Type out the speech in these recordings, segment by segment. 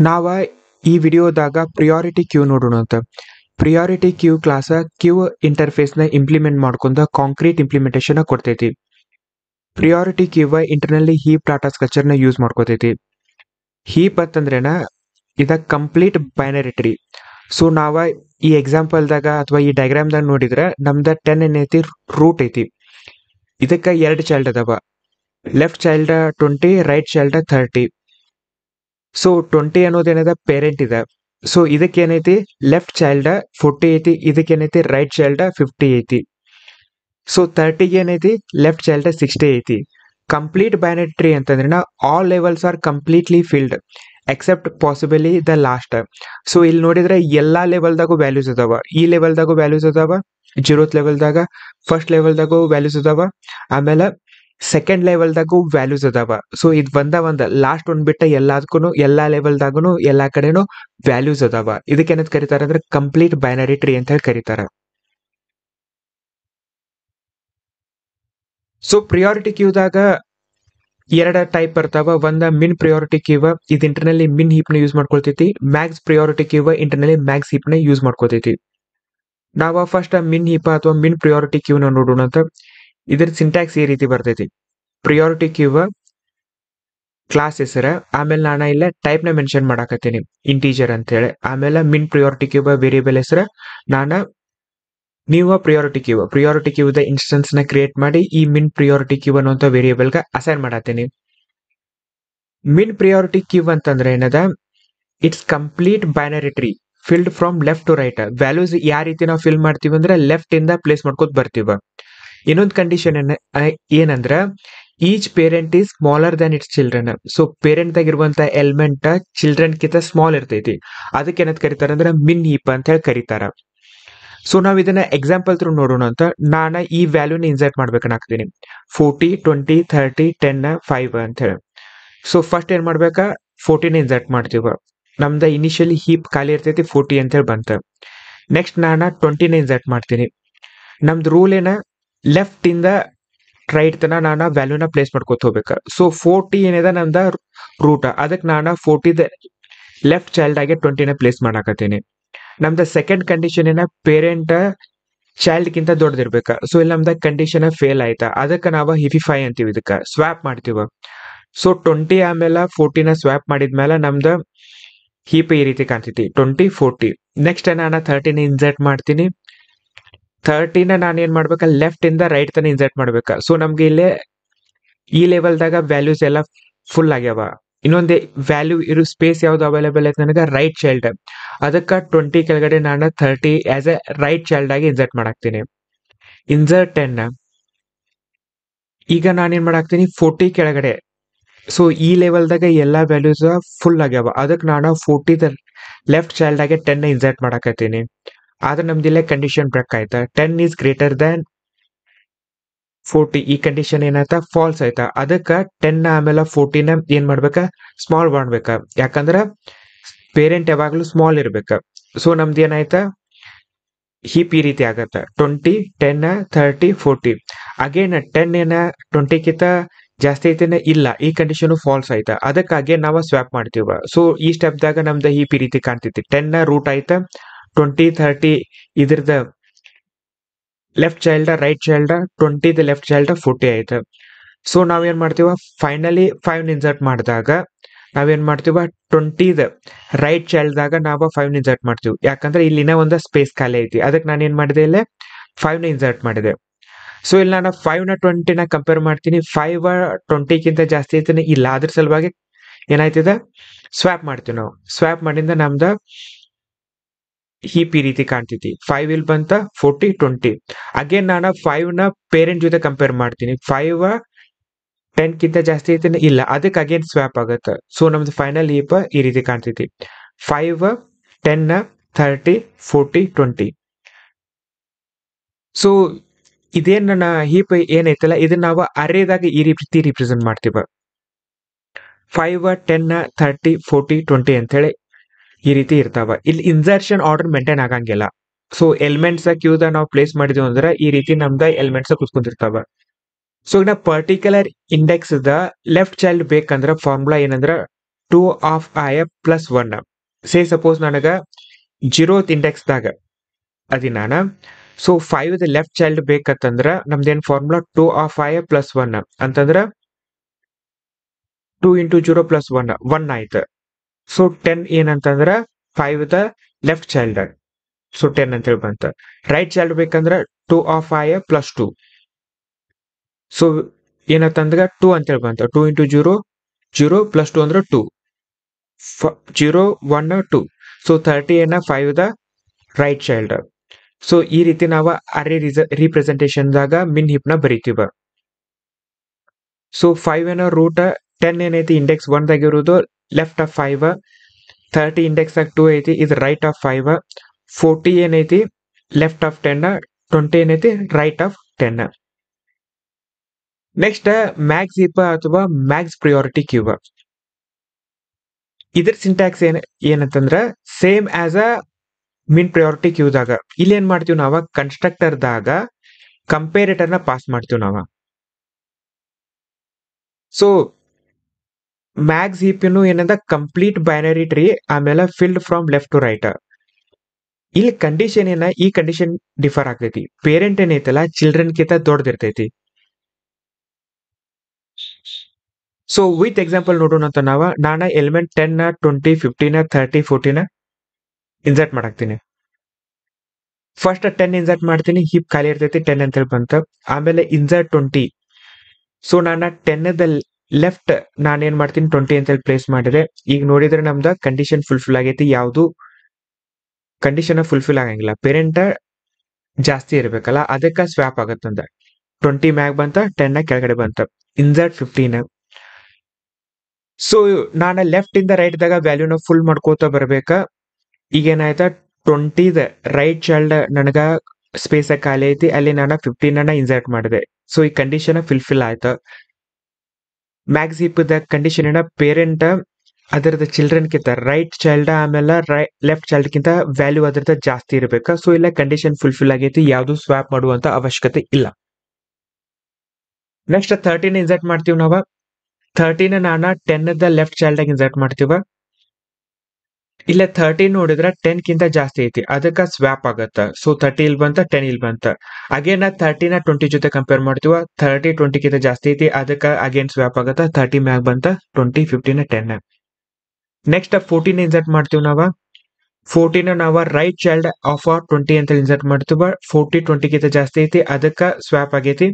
ನಾವ ಈ ವಿಡಿಯೋದಾಗ priority queue ನೋಡೋಣ ಅಂತ. Priority queue class queue interface ನ ಇಂಪ್ಲಿಮೆಂಟ್ ಮಾಡ್ಕೊಂಡ ಕಾಂಕ್ರೀಟ್ ಇಂಪ್ಲಿಮೆಂಟೇಶನ್ ಕೊಡ್ತೈತಿ. Priority queue internally heap data structure ನ ಯೂಸ್ ಮಾಡ್ಕೋತೈತಿ. ಹೀಪ್ ಅಂತಂದ್ರೇನ ಇದ ಕಂಪ್ಲೀಟ್ ಬೈನರಿ ಟ್ರೀ. ಸೊ ನಾವ ಈ ಎಕ್ಸಾಂಪಲ್ದಾಗ ಅಥವಾ ಈ ಡಯಾಗ್ರಾಮ್ದಾಗ ನೋಡಿದ್ರೆ ನಮ್ದ 10 ಏನೈತಿ ರೂಟ್ ಐತಿ. ಇದಕ್ಕ 2 ಚೈಲ್ಡ್ ಅದಾವ. Left child 20, right child 30. So 20 ಅನ್ನೋದೇನದ ಪೇರೆಂಟ್ ಇದೆ. ಸೊ ಇದಕ್ಕೇನೈತಿ ಲೆಫ್ಟ್ ಚೈಲ್ಡ್ 40 ಐತಿ, ಇದಕ್ಕೇನೈತಿ ರೈಟ್ ಚೈಲ್ಡ್ 50 ಐತಿ. ಸೊ 30 ಏನೈತಿ ಲೆಫ್ಟ್ ಚೈಲ್ಡ್ 60 ಐತಿ. ಕಂಪ್ಲೀಟ್ ಬೈನರಿ ಟ್ರೀ ಅಂತಂದ್ರೆ all levels are completely filled except possibly the last. So ಇಲ್ಲಿ ನೋಡಿದ್ರೆ ಎಲ್ಲಾ ಲೆವೆಲ್ದಾಗೂ ವ್ಯಾಲ್ಯೂಸ್ ಅದಾವ. ಈ ಲೆವೆಲ್ದಾಗೂ ವ್ಯಾಲ್ಯೂಸ್ ಅದಾವ, 0th ಲೆವೆಲ್ದಾಗ, ಫಸ್ಟ್ ಲೆವೆಲ್ದಾಗೂ ವ್ಯಾಲ್ಯೂಸ್ ಅದಾವ, ಆಮೇಲೆ ಸೆಕೆಂಡ್ ಲೆವೆಲ್ದಾಗೂ ವ್ಯಾಲ್ಯೂಸ್ ಅದಾವ. ಸೊ ಇದು ಒಂದ ಲಾಸ್ಟ್ ಒಂದ್ ಬಿಟ್ಟ ಎಲ್ಲದಕ್ಕೂ ಎಲ್ಲಾ ಲೆವೆಲ್ದಾಗೂ ಎಲ್ಲಾ ಕಡೆನೂ ವ್ಯಾಲ್ಯೂಸ್ ಅದಾವ. ಇದಕ್ಕೇನಂತ ಕರೀತಾರ ಅಂದ್ರೆ ಕಂಪ್ಲೀಟ್ ಬೈನರಿ ಟ್ರೀ ಅಂತ ಹೇಳಿ ಕರೀತಾರ. ಸೊ ಪ್ರಿಯಾರಿಟಿ ಕ್ಯೂದಾಗ 2 ಟೈಪ್ ಬರ್ತಾವ. ಒಂದ ಮಿನ್ ಪ್ರಿಯಾರಿಟಿ ಕ್ಯೂ, ಇದು ಇಂಟರ್ನಲ್ಲಿ ಮಿನ್ ಹೀಪ್ ನ ಯೂಸ್ ಮಾಡ್ಕೊಳ್ತೈತಿ. Max priority queue internally max heap ನ ಯೂಸ್ ಮಾಡ್ಕೋತೈತಿ. ನಾವ ಫಸ್ಟ್ ಮಿನ್ ಹೀಪ್ ಅಥವಾ ಮಿನ್ ಪ್ರಿಯಾರಿಟಿ ಕ್ಯೂ ನ ನೋಡೋಣ ಅಂತ. ಇದ್ರ ಸಿಂಟ್ಯಾಕ್ಸ್ ಈ ರೀತಿ ಬರ್ತೈತಿ. ಪ್ರಿಯಾರಿಟಿ ಕ್ಯೂ ಕ್ಲಾಸ್ ಹೆಸರ, ಆಮೇಲೆ ನಾನು ಇಲ್ಲ ಟೈಪ್ ನ ಮೆನ್ಷನ್ ಮಾಡಾಕತ್ತೀನಿ ಇಂಟೀಜರ್ ಅಂತ ಹೇಳಿ. ಆಮೇಲೆ ಮಿನ್ ಪ್ರಿಯಾರಿಟಿ ಕ್ಯೂ ವೇರಿಯೇಬಲ್ ಹೆಸರ ನಾನು ನೀವು ಪ್ರಿಯಾರಿಟಿ ಕ್ಯೂ ದ ಇನ್ಸ್ಟೆನ್ಸ್ ನ ಕ್ರಿಯೇಟ್ ಮಾಡಿ ಈ ಮಿನ್ ಪ್ರಿಯಾರಿಟಿ ಕ್ಯೂ ಅನ್ನುವಂತ ವೇರಿಯೇಬಲ್ ಗ ಅಸೈನ್ ಮಾಡತ್ತೀನಿ. ಮಿನ್ ಪ್ರಿಯಾರಿಟಿ ಕ್ಯೂ ಅಂತಂದ್ರೆ ಏನದ, it's complete binary tree filled from left to right. Values ಯಾವ ರೀತಿ ನಾವು ಫಿಲ್ ಮಾಡ್ತೀವಿ ಅಂದ್ರೆ ಲೆಫ್ಟ್ ಇಂದ ಪ್ಲೇಸ್ ಮಾಡ್ಕೋತ ಬರ್ತೀವ. ಇನ್ನೊಂದು ಕಂಡೀಷನ್ ಏನಂದ್ರ each parent is smaller than its children. So parent ದಾಗಿರುವಂತ ಎಲಿಮೆಂಟ್ ಚಿಲ್ಡ್ರನ್ ಕಿಂತ ಸ್ಮಾಲ್ ಇರ್ತೈತಿ. ಅದಕ್ಕೆ ಏನಂತ ಕರೀತಾರ ಅಂದ್ರೆ ಮಿನ್ ಹೀಪ್ ಅಂತ ಹೇಳಿ ಕರೀತಾರ. ಸೊ ನಾವ್ ಇದನ್ನ ಎಕ್ಸಾಂಪಲ್ ಥ್ರೂ ನೋಡೋಣ ಅಂತ. ನಾನ ಈ ವ್ಯಾಲ್ಯೂನ ಇನ್ಸರ್ಟ್ ಮಾಡ್ಬೇಕನ್ನಾಗ್ತೀನಿ. 40, 20, 30, 10, 5 ಅಂತ ಹೇಳಿ. ಸೊ ಫಸ್ಟ್ ಏನ್ ಮಾಡ್ಬೇಕಾ, 40ನ ಇನ್ಸರ್ಟ್ ಮಾಡ್ತೀವ. ನಮ್ದ ಇನಿಷಿಯಲಿ ಹೀಪ್ ಖಾಲಿ ಇರ್ತೈತಿ, 40 ಅಂತ ಹೇಳಿ ಬಂತ. ನೆಕ್ಸ್ಟ್ ನಾನ 20ನ ಇನ್ಸರ್ಟ್ ಮಾಡ್ತೀನಿ. ನಮ್ದು ರೂಲ್ ಏನ, ಲೆಫ್ಟ್ ಇಂದ ರೈಟ್ ತನ ನಾನು ವ್ಯಾಲ್ಯೂನ ಪ್ಲೇಸ್ ಮಾಡ್ಕೋತ ಹೋಗ್ಬೇಕ. ಸೊ 40 ಏನಿದೆ ನಮ್ದ ರೂಟ್, ಅದಕ್ಕೆ ನಾನು 40 ಲೆಫ್ಟ್ ಚೈಲ್ಡ್ ಆಗಿ 20ನ ಪ್ಲೇಸ್ ಮಾಡಾಕತ್ತೀನಿ. ನಮ್ದ ಸೆಕೆಂಡ್ ಕಂಡೀಷನ್ ಏನ, ಪೇರೆಂಟ್ ಚೈಲ್ಡ್ ಗಿಂತ ದೊಡ್ಡದಿರ್ಬೇಕ. ಸೊ ಇಲ್ಲಿ ನಮ್ದ ಕಂಡೀಷನ್ ಫೇಲ್ ಆಯ್ತಾ, ಅದಕ್ಕೆ ನಾವು ಹಿಫಿಫೈ ಅಂತೀವಿ, ಇದಕ್ಕ ಸ್ವಾಪ್ ಮಾಡ್ತೀವ. ಸೊ 20 ಆಮೇಲೆ 40ನ ಸ್ವಾಪ್ ಮಾಡಿದ್ಮೇಲೆ ನಮ್ದ ಹೀಪ್ ಈ ರೀತಿ ಕಾಣ್ತೈತಿ, 20, 40. ನೆಕ್ಸ್ಟ್ ನಾನು 30ನ ಇನ್ಸರ್ಟ್ ಮಾಡ್ತೀನಿ. 30ನ ನಾನು ಏನ್ ಮಾಡ್ಬೇಕ, ಲೆಫ್ಟ್ ಇಂದ ರೈಟ್ ತನ ಇನ್ಸರ್ಟ್ ಮಾಡ್ಬೇಕ. ಸೊ ನಮ್ಗೆ ಇಲ್ಲೇ ಈ ಲೆವೆಲ್ದಾಗ ವ್ಯಾಲ್ಯೂಸ್ ಎಲ್ಲ ಫುಲ್ ಆಗ್ಯಾವ. ಇನ್ನೊಂದೇ ವ್ಯಾಲ್ಯೂ ಇರೋ ಸ್ಪೇಸ್ ಯಾವ್ದು ಅವೈಲೇಬಲ್ ಐತೆ ನನಗೆ, ರೈಟ್ ಚೈಲ್ಡ್. ಅದಕ್ಕ 20 ಕೆಳಗಡೆ ನಾನು 30 ಆಸ್ ಎ ರೈಟ್ ಚೈಲ್ಡ್ ಆಗಿ ಇನ್ಸರ್ಟ್ ಮಾಡಾಕ್ತೀನಿ. ಇನ್ಸರ್ಟ್ 10. ಈಗ ನಾನೇನ್ ಮಾಡಾಕ್ತೀನಿ 40 ಕೆಳಗಡೆ. ಸೊ ಈ ಲೆವೆಲ್ದಾಗ ಎಲ್ಲಾ ವ್ಯಾಲ್ಯೂಸ್ ಫುಲ್ ಆಗ್ಯಾವ. ಅದಕ್ಕೆ ನಾನು 40 ಲೆಫ್ಟ್ ಚೈಲ್ಡ್ ಆಗಿ 10 ಇನ್ಸರ್ಟ್ ಮಾಡಾಕತ್ತೀನಿ. ಆದ್ರೆ ನಮ್ದಿಲ್ಲ ಕಂಡೀಷನ್ ಬ್ರೇಕ್ ಆಯ್ತಾ, 10 ಈಸ್ ಗ್ರೇಟರ್ ದನ್ 40. ಈ ಕಂಡೀಷನ್ ಏನಾಯ್ತಾ, ಫಾಲ್ಸ್ ಆಯ್ತಾ. ಅದಕ್ಕ 10 ಆಮೇಲೆ 40ನ ಏನ್ ಮಾಡ್ಬೇಕ, ಸ್ಮಾಲ್ ಮಾಡ್ಬೇಕ. ಯಾಕಂದ್ರ ಪೇರೆಂಟ್ ಯಾವಾಗ್ಲೂ ಸ್ಮಾಲ್ ಇರ್ಬೇಕ. ಸೊ ನಮ್ದು ಏನಾಯ್ತಾ, ಹೀಪ್ ಈ ರೀತಿ ಆಗತ್ತ, 20, 10, 30, 40. ಅಗೇನ್ 10 ಏನ 20 ಕಿಂತ ಜಾಸ್ತಿ ಐತೇನ, ಇಲ್ಲ, ಈ ಕಂಡೀಷನ್ ಫಾಲ್ಸ್ ಆಯ್ತಾ. ಅದಕ್ಕೆ ಅಗೇನ್ ನಾವು ಸ್ವಾಪ್ ಮಾಡ್ತೀವ. ಸೊ ಈ ಸ್ಟೆಪ್ ದಾಗ ನಮ್ದ ಹೀಪ್ ಈ ರೀತಿ ಕಾಣ್ತೈತಿ. 10 ರೂಟ್ ಆಯ್ತಾ, 20, 30 ಇದ್ರದ left child, right child, 20 left child, 40 ಆಯ್ತು. ಸೊ ನಾವೇನ್ ಮಾಡ್ತೀವ, ಫೈನಲಿ 5 ಇನ್ಸರ್ಟ್ ಮಾಡಿದಾಗ ನಾವೇನ್ ಮಾಡ್ತೀವ, 20 ರೈಟ್ ಚೈಲ್ಡ್ ದಾಗ ನಾವು 5 ಇನ್ಸರ್ಟ್ ಮಾಡ್ತೀವಿ. ಯಾಕಂದ್ರೆ ಇಲ್ಲಿನ ಒಂದು ಸ್ಪೇಸ್ ಖಾಲಿ ಐತಿ. ಅದಕ್ಕೆ ನಾನು ಏನ್ ಮಾಡಿದೆ, ಇಲ್ಲೇ 5ನ ಇನ್ಸರ್ಟ್ ಮಾಡಿದೆ. ಸೊ ಇಲ್ಲಿ ನಾನು 5ನ 20ನ ಕಂಪೇರ್ ಮಾಡ್ತೀನಿ. 5 20 ಕಿಂತ ಜಾಸ್ತಿ ಐತಿನ, ಇಲ್ಲ, ಅದ್ರ ಸಲುವಾಗಿ ಏನಾಯ್ತಿದೆ, ಸ್ವಾಪ್ ಮಾಡ್ತೀವಿ ನಾವು. ಸ್ವಾಪ್ ಮಾಡಿಂದ ನಮ್ದ ಹೀಪ್ ಈ ರೀತಿ ಕಾಣ್ತೈತಿ. 5 ಇಲ್ಲಿ ಬಂತ, 40, 20. ಅಗೇನ್ ನಾನು 5ನ ಪೇರೆಂಟ್ ಜೊತೆ ಕಂಪೇರ್ ಮಾಡ್ತೀನಿ. 5 10 ಕಿಂತ ಜಾಸ್ತಿ ಐತಿನ, ಇಲ್ಲ, ಅದಕ್ಕೆ ಅಗೇನ್ ಸ್ವಾಪ್ ಆಗತ್ತ. ಸೊ ನಮ್ದು ಫೈನಲ್ ಹೀಪ್ ಈ ರೀತಿ ಕಾಣ್ತೈತಿ, 5, 10, 30, 40, 20. ಸೊ ಇದೇನ್ ನನ್ನ ಹೀಪ್ ಏನೈತಲ್ಲ, ಇದನ್ನ ನಾವು ಅರೇದಾಗ ಈ ರೀತಿ ರಿಪ್ರೆಸೆಂಟ್ ಮಾಡ್ತೀವ. 5, 10, 30, 40, 20 ಅಂತ ಹೇಳಿ ಈ ರೀತಿ ಇರ್ತಾವ. ಇಲ್ಲಿ ಇನ್ಸರ್ಷನ್ ಆರ್ಡರ್ ಮೇಂಟೈನ್ ಆಗಂಗಿಲ್ಲ. ಸೊ ಎಲಿಮೆಂಟ್ಸ್ ಕ್ಯೂದ ನಾವು ಪ್ಲೇಸ್ ಮಾಡಿದ್ವಿ ಅಂದ್ರೆ ಈ ರೀತಿ ನಮ್ದ ಎಲಿಮೆಂಟ್ಸ್ ಕುತ್ಕೊಂಡಿರ್ತಾವ. ಸೊ ಈಗ particular index the left child ಬೇಕಂದ್ರ ಫಾರ್ಮುಲಾ ಏನಂದ್ರ two of I plus one. Say suppose ನನಗ 0th ಇಂಡೆಕ್ಸ್ದಾಗ ಅದಿ ನಾನು. ಸೊ 5 ಲೆಫ್ಟ್ ಚೈಲ್ಡ್ ಬೇಕಂತಂದ್ರ ನಮ್ದೇನ್ formula two of I plus one ಅಂತಂದ್ರ 2 ಇಂಟು 0 ಪ್ಲಸ್ ಒನ್ ಆಯ್ತು. ಸೊ 10 ಏನಂತಂದ್ರ 5 ಲೆಫ್ಟ್ ಚೈಲ್ಡ್. ಸೊ 10 ಅಂತೇಳಿ ಬಂತ. ರೈಟ್ ಚೈಲ್ಡ್ ಬೇಕಂದ್ರ two of I plus 2. So ಏನಂತಂದ್ರ 2 ಅಂತೇಳಿ ಬಂತ. 2 ಇಂಟು 0 ಪ್ಲಸ್ 2 ಅಂದ್ರೆ 2. 0 1 2. ಸೊ 30 ಏನ 5 ರೈಟ್ ಚೈಲ್ಡ್. ಸೊ ಈ ರೀತಿ ನಾವು ಅರೇ ರಿಪ್ರೆಸೆಂಟೇಷನ್ದಾಗ ಮಿನ್ ಹಿಪ್ ನ ಬರೀತೀವ. ಸೊ 5 ಏನ ರೂಟ್ 10 ಏನೈತಿ ಇಂಡೆಕ್ಸ್ 1 ದಾಗ ಇರೋದು ಲೆಫ್ಟ್ ಆಫ್ 5. 30 ಇಂಡೆಕ್ಸ್ ಆಗ 2 ಐತಿ, ಇದು ರೈಟ್ ಆಫ್ 5. 40 ಏನೈತಿ ಲೆಫ್ಟ್ ಆಫ್ 10. 20 ಏನೈತಿ right of 10. Next max heap ಅಥವಾ ಮ್ಯಾಕ್ಸ್ ಪ್ರಿಯಾರಿಟಿ ಕ್ಯೂಬ್. ಇದ್ರ ಸಿಂಟ್ಯಾಕ್ಸ್ ಏನಂತಂದ್ರ same as a min priority ಕ್ಯೂದಾಗ. ಇಲ್ಲಿ ಏನ್ ಮಾಡ್ತೀವಿ ನಾವ ಕನ್ಸ್ಟ್ರಕ್ಟರ್ ದಾಗ ಕಂಪೇರೇಟರ್ ನ ಪಾಸ್ ಮಾಡ್ತೀವಿ ನಾವ. ಸೊ ಮ್ಯಾಕ್ಸ್ ಹೀಪ್ ಏನಂದ ಕಂಪ್ಲೀಟ್ ಬೈನರಿ ಟ್ರೀ, ಆಮೇಲೆ filled from left to right. ಇಲ್ಲಿ ಕಂಡೀಷನ್ ಈ ಕಂಡೀಷನ್ ಡಿಫರ್ ಆಗ್ತೈತಿ. ಪೇರೆಂಟ್ ಏನೈತಲ್ಲ ಚಿಲ್ಡ್ರನ್ ಕಿಂತ ದೊಡ್ಡದಿರ್ತೈತಿ. ಸೊ ವಿತ್ ಎಕ್ಸಾಂಪಲ್ ನೋಡೋಣ ಅಂತ ನಾನು ಎಲಿಮೆಂಟ್ 10 20 15 30 14 ಇನ್ಸರ್ಟ್ ಮಾಡಾಕ್ತೀನಿ. ಫಸ್ಟ್ 10 ಇನ್ಸರ್ಟ್ ಮಾಡ್ತೀನಿ, ಹಿಪ್ ಖಾಲಿ ಇರ್ತೈತಿ 10 ಅಂತ ಹೇಳಿ ಬಂತ. ಆಮೇಲೆ ಇನ್ಸರ್ಟ್ 20. ಸೊ ನಾನು 10 ಲೆಫ್ಟ್ ನಾನೇನ್ ಮಾಡ್ತೀನಿ 20 ಅಂತ ಹೇಳಿ ಪ್ಲೇಸ್ ಮಾಡಿದೆ. ಈಗ ನೋಡಿದ್ರೆ ನಮ್ದ ಕಂಡೀಷನ್ ಫುಲ್ಫಿಲ್ ಆಗೈತಿ. ಯಾವ್ದು ಕಂಡೀಷನ್ ಫುಲ್ಫಿಲ್ ಆಗಂಗಿಲ್ಲ, ಪೇರೆಂಟ್ ಜಾಸ್ತಿ ಇರ್ಬೇಕಲ್ಲ, ಅದಕ್ಕೆ ಸ್ವ್ಯಾಪ್ ಆಗತ್ತಂದ. 20 ಮ್ಯಾಗ್ ಬಂತ, 10 ಕೆಳಗಡೆ ಬಂತ. ಇನ್ಸರ್ಟ್ 15. ಸೊ ನಾನು ಲೆಫ್ಟ್ ಇಂದ ರೈಟ್ ದಾಗ ವ್ಯಾಲ್ಯೂನ ಫುಲ್ ಮಾಡ್ಕೋತ ಬರ್ಬೇಕ. ಈಗ ಏನಾಯ್ತ 20 ರೈಟ್ ಚೈಲ್ಡ್ ನನಗ ಸ್ಪೇಸ್ ಖಾಲಿ ಐತಿ, ಅಲ್ಲಿ ನಾನು 15 ಇನ್ಸರ್ಟ್ ಮಾಡಿದೆ. ಸೊ ಈ ಕಂಡೀಷನ್ ಫುಲ್ಫಿಲ್ ಆಯ್ತ. ಮ್ಯಾಕ್ಸ್ ಹೀಪ್ ದ ಕಂಡೀಷನ್ ಪೇರೆಂಟ್ ಅದರದ ಚಿಲ್ಡ್ರನ್ ಕಿಂತ ರೈಟ್ ಚೈಲ್ಡ್ ಆಮೇಲೆ ಲೆಫ್ಟ್ ಚೈಲ್ಡ್ ಕಿಂತ ವ್ಯಾಲ್ಯೂ ಅದರದ ಜಾಸ್ತಿ ಇರಬೇಕ. ಸೊ ಇಲ್ಲ ಕಂಡೀಷನ್ ಫುಲ್ಫಿಲ್ ಆಗೈತಿ, ಯಾವ್ದು ಸ್ವಾಪ್ ಮಾಡುವಂತ ಅವಶ್ಯಕತೆ ಇಲ್ಲ. ನೆಕ್ಸ್ಟ್ 13 ಇನ್ಸರ್ಟ್ ಮಾಡ್ತೀವಿ ನಾವು. 13 ನಾನು 10 ಲೆಫ್ಟ್ ಚೈಲ್ಡ್ ಆಗಿ ಇನ್ಸರ್ಟ್ ಮಾಡ್ತೀವ. ಇಲ್ಲ 13 ನೋಡಿದ್ರೆ 10 ಕಿಂತ ಜಾಸ್ತಿ ಐತಿ, ಅದಕ್ಕೆ ಸ್ವ್ಯಾಪ್ ಆಗತ್ತ. ಸೊ 30 ಇಲ್ಲಿ ಬಂತ, 10 ಇಲ್ಲಿ ಬಂತ. ಅಗೇನ್ 30 20 ಜೊತೆ ಕಂಪೇರ್ ಮಾಡ್ತೀವ. 30 20 ಕಿಂತ ಜಾಸ್ತಿ ಐತಿ, ಅದಕ್ಕೆ ಅಗೇನ್ ಸ್ವ್ಯಾಪ್ ಆಗತ್ತ. 30 ಮ್ಯಾಗ್ ಬಂತ, 20 15 10. ನೆಕ್ಸ್ಟ್ 14 ಇನ್ಸರ್ಟ್ ಮಾಡ್ತೀವಿ ನಾವು. 14 ನಾವು ರೈಟ್ ಚೈಲ್ಡ್ ಆಫ್ 20 ಅಂತ ಇನ್ಸರ್ಟ್ ಮಾಡ್ತೀವ. 40 20 ಕಿಂತ ಜಾಸ್ತಿ ಐತಿ, ಅದಕ್ಕೆ ಸ್ವ್ಯಾಪ್ ಆಗೈತಿ.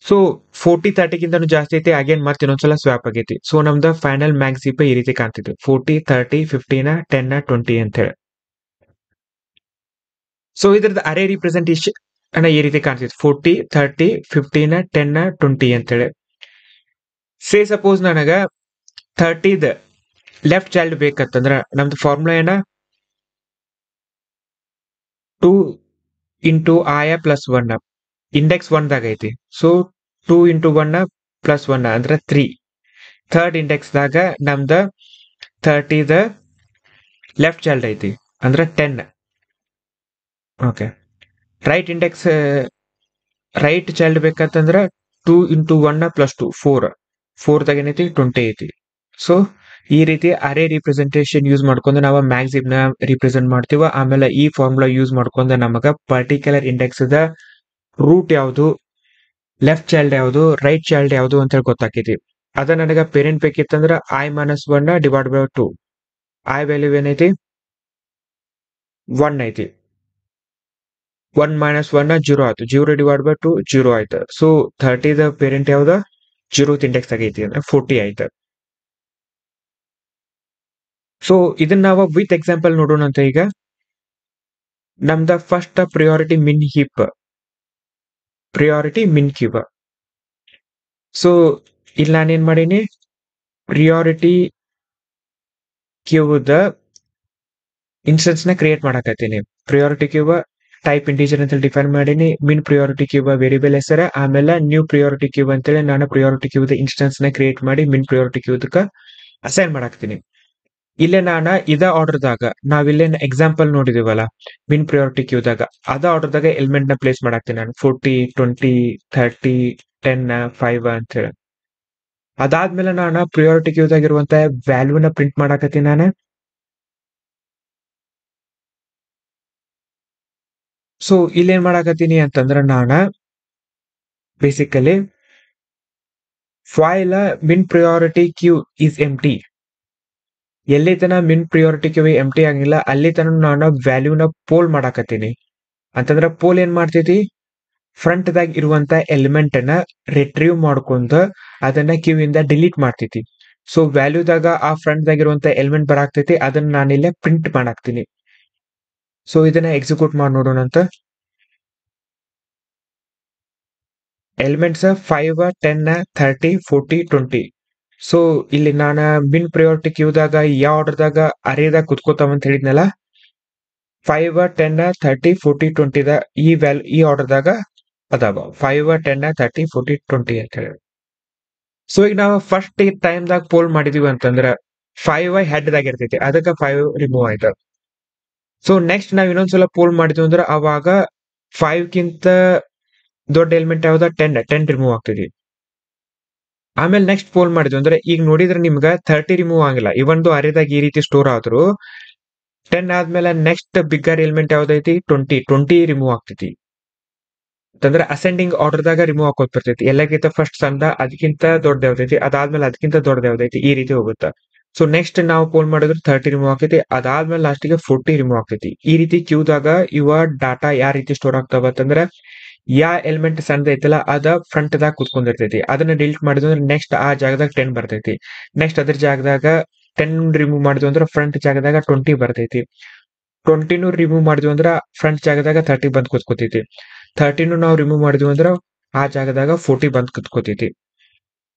ಸೊ 40 30 ಗಿಂತನೂ ಜಾಸ್ತಿ ಐತಿ, ಅಗೇನ್ ಮತ್ತೆ ಇನ್ನೊಂದ್ಸಲ ಸ್ವ್ಯಾಪ್ ಆಗೈತಿ. ಸೊ ನಮ್ದು ಫೈನಲ್ ಮ್ಯಾಕ್ಸ್ ಹೀಪ್ ಈ ರೀತಿ ಕಾಣ್ತಿದ್ವಿ, 40 30 15 10 20 ಅಂತ ಹೇಳಿ. ಸೊ ಇದ್ರದ್ದು ಅರೇ ರಿಪ್ರೆಸೆಂಟೇಷನ್ ಈ ರೀತಿ ಕಾಣ್ತಿತ್ತು, 40 30 15 10 20 ಅಂತ ಹೇಳಿ. ಸೇ ಸಪೋಸ್ ನನಗ 30 ಲೆಫ್ಟ್ ಚೈಲ್ಡ್ ಬೇಕಂತಂದ್ರ ನಮ್ದು ಫಾರ್ಮುಲಾ ಏನ 2 ಇಂಟು ಐ ಪ್ಲಸ್ 1. ಇಂಡೆಕ್ಸ್ 1 ದಾಗ ಐತಿ. ಸೊ 2 ಇಂಟು 1 ಪ್ಲಸ್ 1 ಅಂದ್ರೆ 3. ಥರ್ಡ್ ಇಂಡೆಕ್ಸ್ ದಾಗ ನಮ್ದ 30 ಲೆಫ್ಟ್ ಚೈಲ್ಡ್ ಐತಿ ಅಂದ್ರೆ 10. Okay, right index right child ಬೇಕಂತಂದ್ರ 2 ಇಂಟು 1 ಪ್ಲಸ್ 2 4 ದಾಗ ಏನೈತಿ 20 ಐತಿ. ಸೊ ಈ ರೀತಿ ಅರೇ ರಿಪ್ರೆಸೆಂಟೇಷನ್ ಯೂಸ್ ಮಾಡ್ಕೊಂಡು ನಾವು ಮ್ಯಾಕ್ಸ್ ಹೀಪ್ ನ ರಿಪ್ರೆಸೆಂಟ್ ಮಾಡ್ತೀವ. ಆಮೇಲೆ ಈ ಫಾರ್ಮುಲಾ ಯೂಸ್ ಮಾಡ್ಕೊಂಡು ನಮಗ ಪರ್ಟಿಕ್ಯುಲರ್ ಇಂಡೆಕ್ಸ್ ದ ರೂಟ್ ಯಾವುದು, ಲೆಫ್ಟ್ ಚೈಲ್ಡ್ ಯಾವುದು, ರೈಟ್ ಚೈಲ್ಡ್ ಯಾವುದು ಅಂತ ಹೇಳಿ ಗೊತ್ತಾಕೈತಿ. ಅದ ನನಗ ಪೇರೆಂಟ್ ಬೇಕಿತ್ತಂದ್ರ I-1 divide by 2. I value ಏನೈತಿ 1 ಐತಿ. 1 - 1 0 ಆಯ್ತು. 0 ಡಿವೈಡ್ ಬೈ 2 0 ಆಯ್ತು. ಸೊ 30 ಪೇರೆಂಟ್ ಯಾವ್ದ 0th ಇಂಡೆಕ್ಸ್ ಆಗೈತಿ ಅಂದ್ರೆ 40 ಆಯ್ತು. ಸೊ ಇದನ್ನ ನಾವು ವಿತ್ ಎಕ್ಸಾಂಪಲ್ ನೋಡೋಣ ಅಂತ. ಈಗ ನಮ್ದ first priority min heap, priority min queue. So ಇಲ್ಲಿ ನಾನೇನ್ ಮಾಡೀನಿ, ಪ್ರಿಯಾರಿಟಿ ಕ್ಯೂಬ್ ಇನ್ಸ್ಟೆನ್ಸ್ ನ ಕ್ರಿಯೇಟ್ ಮಾಡಕತ್ತೀನಿ. ಪ್ರಿಯಾರಿಟಿ ಕ್ಯೂಬ್ ಟೈಪ್ ಇಂಟೀಜರ್ ಅಂತ ಡಿಫೈನ್ ಮಾಡೀನಿ. ಮಿನ್ ಪ್ರಿಯಾರಿಟಿ ಕ್ಯೂಬ್ ವೇರಿಯಬಲ್ ಹೆಸರ, ಆಮೇಲೆ ನ್ಯೂ ಪ್ರಿಯಾರಿಟಿ ಕ್ಯೂಬ್ ಅಂತೇಳಿ ನಾನು ಪ್ರಿಯಾರಿಟಿ ಕ್ಯೂಬ್ ಇನ್ಸ್ಟೆನ್ಸ್ ನ ಕ್ರಿಯೇಟ್ ಮಾಡಿ ಮಿನ್ ಪ್ರಿಯಾರಿಟಿ ಕ್ಯೂಬ್ ಅಸೈನ್ ಮಾಡಾಕ್ತೀನಿ. ಇಲ್ಲೇ ನಾನು ಇದ ಆರ್ಡರ್ದಾಗ ನಾವಿಲ್ಲೇನ್ ಎಕ್ಸಾಂಪಲ್ ನೋಡಿದಿವಲ್ಲ ಮಿನ್ ಪ್ರಿಯಾರಿಟಿ ಕ್ಯೂದಾಗ, ಅದ ಆರ್ಡರ್ದಾಗ ಎಲಿಮೆಂಟ್ ನ ಪ್ಲೇಸ್ ಮಾಡಾಕ್ತೀನಿ ನಾನು. 40 20 30 10 5 ಅಂತ ಹೇಳಿ. ಅದಾದ್ಮೇಲೆ ನಾನು ಪ್ರಿಯಾರಿಟಿ ಕ್ಯೂದಾಗಿರುವಂತ ವ್ಯಾಲ್ಯೂನ ಪ್ರಿಂಟ್ ಮಾಡಾಕತ್ತೀನಿ ನಾನು. ಸೊ ಇಲ್ಲೇನ್ ಮಾಡಾಕತ್ತೀನಿ ಅಂತಂದ್ರ ನಾನ basically file min priority queue is empty. ಎಲ್ಲಿ ತನ ಮಿನ್ ಪ್ರಿಯಾರಿಟಿ ಕ್ಯೂ ಎಂಟಿ ಆಗಿಲ್ಲ ಅಲ್ಲಿ ತನ ನಾನು ವ್ಯಾಲ್ಯೂನ ಪೋಲ್ ಮಾಡಾಕತ್ತೀನಿ. ಅಂತಂದ್ರ ಪೋಲ್ ಏನ್ ಮಾಡ್ತೈತಿ, ಫ್ರಂಟ್ ದಾಗ ಇರುವಂತ ಎಲಿಮೆಂಟ್ ಅನ್ನ ರಿಟ್ರೀವ್ ಮಾಡ್ಕೊಂಡ ಅದನ್ನ ಕ್ಯೂ ಇಂದ ಡಿಲೀಟ್ ಮಾಡ್ತೈತಿ. ಸೊ ವ್ಯಾಲ್ಯೂದಾಗ ಆ ಫ್ರಂಟ್ ದಾಗ ಇರುವಂತ ಎಲಿಮೆಂಟ್ ಬರಾಕ್ತೈತಿ, ಅದನ್ನ ನಾನಿಲ್ಲೇ ಪ್ರಿಂಟ್ ಮಾಡಾಕ್ತೀನಿ. ಸೊ ಇದನ್ನ ಎಕ್ಸಿಕ್ಯೂಟ್ ಮಾಡಿ ನೋಡೋಣ ಅಂತ. ಎಲಿಮೆಂಟ್ಸ್ 5, 10, 30, 40, 20. ಸೊ ಇಲ್ಲಿ ನಾನು ಮಿನ್ ಪ್ರಿಯಾರಿಟಿ ಕ್ಯೂದಾಗ ಯಾವ ಆರ್ಡರ್ದಾಗ ಅರೇದಾಗ ಕುತ್ಕೋತಾವ ಅಂತ ಹೇಳಿದ್ನಲ್ಲ, 5, 10, 30, 40, 20 ಈ ಆರ್ಡರ್ದಾಗ ಅದಾವ 5, 10, 30, 40, 20 ಅಂತ ಹೇಳಿ. ಸೊ ಈಗ ನಾವು ಫಸ್ಟ್ ಟೈಮ್ದಾಗ ಪೋಲ್ ಮಾಡಿದೀವಿ ಅಂತಂದ್ರ 5 ಹೆಡ್ ದಾಗ ಇರ್ತೈತಿ, ಅದಕ್ಕೆ 5 ರಿಮೂವ್ ಆಯ್ತು. ಸೊ ನೆಕ್ಸ್ಟ್ ನಾವ್ ಇನ್ನೊಂದ್ಸಲ ಪೋಲ್ ಮಾಡಿದ್ವಿ ಅಂದ್ರೆ ಅವಾಗ 5 ಕಿಂತ ದೊಡ್ಡ ಎಲಿಮೆಂಟ್ ಯಾವ್ದ 10 ರಿಮೂವ್ ಆಗ್ತೈತಿ. ಆಮೇಲೆ ನೆಕ್ಸ್ಟ್ ಪೋಲ್ ಮಾಡಿದ್ವಿ ಅಂದ್ರೆ ಈಗ ನೋಡಿದ್ರೆ ನಿಮ್ಗ 30 ರಿಮೂವ್ ಆಗಿಲ್ಲ. ಇವೊಂದು ಅರೇದಾಗ ಈ ರೀತಿ ಸ್ಟೋರ್ ಆದ್ರು 10 ಆದ್ಮೇಲೆ ನೆಕ್ಸ್ಟ್ ಬಿಗ್ಗರ್ ಎಲಿಮೆಂಟ್ ಯಾವ್ದೈತಿ 20 ರಿಮೂವ್ ಆಗ್ತೈತಿ. ಅಂತಂದ್ರೆ ಅಸೆಂಡಿಂಗ್ ಆರ್ಡರ್ದಾಗ ರಿಮೂವ್ ಹಾಕೋತ್ ಬರ್ತೈತಿ. ಎಲ್ಲಕ್ಕಿಂತ ಫಸ್ಟ್ ಸಣ್ಣ ಅದಕ್ಕಿಂತ ದೊಡ್ಡ ಯಾವ್ದೈತಿ, ಅದಾದ್ಮೇಲೆ ಅದಕ್ಕಿಂತ ದೊಡ್ಡ ಯಾವ್ದೈತಿ, ಈ ರೀತಿ ಹೋಗುತ್ತಾ. ಸೊ ನೆಕ್ಸ್ಟ್ ನಾವು ಪೋಲ್ ಮಾಡಿದ್ರೆ 30 ರಿಮೂವ್ ಆಗ್ತೈತಿ, ಅದಾದ್ಮೇಲೆ ಲಾಸ್ಟಿಗೆ 40 ರಿಮೂವ್ ಆಗ್ತೈತಿ. ಈ ರೀತಿ ಕ್ಯೂದಾಗ ಇವ ಡಾಟಾ ಯಾವ ರೀತಿ ಸ್ಟೋರ್ ಆಗ್ತಾವ ಅಂತಂದ್ರೆ ಯಾ ಎಲಿಮೆಂಟ್ ಸಣ್ಣದ ಐತಲ್ಲ ಅದ ಫ್ರಂಟ್ ದಾಗ ಕುತ್ಕೊಂಡಿರ್ತೈತಿ. ಅದನ್ನ ಡಿಲೀಟ್ ಮಾಡಿದ್ವಿ ಅಂದ್ರೆ ನೆಕ್ಸ್ಟ್ ಆ ಜಾಗದಾಗ 10 ಬರ್ತೈತಿ. ನೆಕ್ಸ್ಟ್ ಅದ್ರ ಜಾಗದಾಗ 10 ರಿಮೂವ್ ಮಾಡಿದ್ವಿ ಅಂದ್ರೆ ಫ್ರಂಟ್ ಜಾಗದಾಗ 20 ಬರ್ತೈತಿ. 20 ರಿಮೂವ್ ಮಾಡಿದ್ವಿ ಅಂದ್ರೆ ಫ್ರಂಟ್ ಜಾಗದಾಗ 30 ಬಂದ್ ಕುತ್ಕೋತೈತಿ. 30 ನಾವು ರಿಮೂವ್ ಮಾಡಿದ್ವಿ ಅಂದ್ರೆ ಆ ಜಾಗದಾಗ 40 ಬಂದ್ ಕುತ್ಕೋತೈತಿ.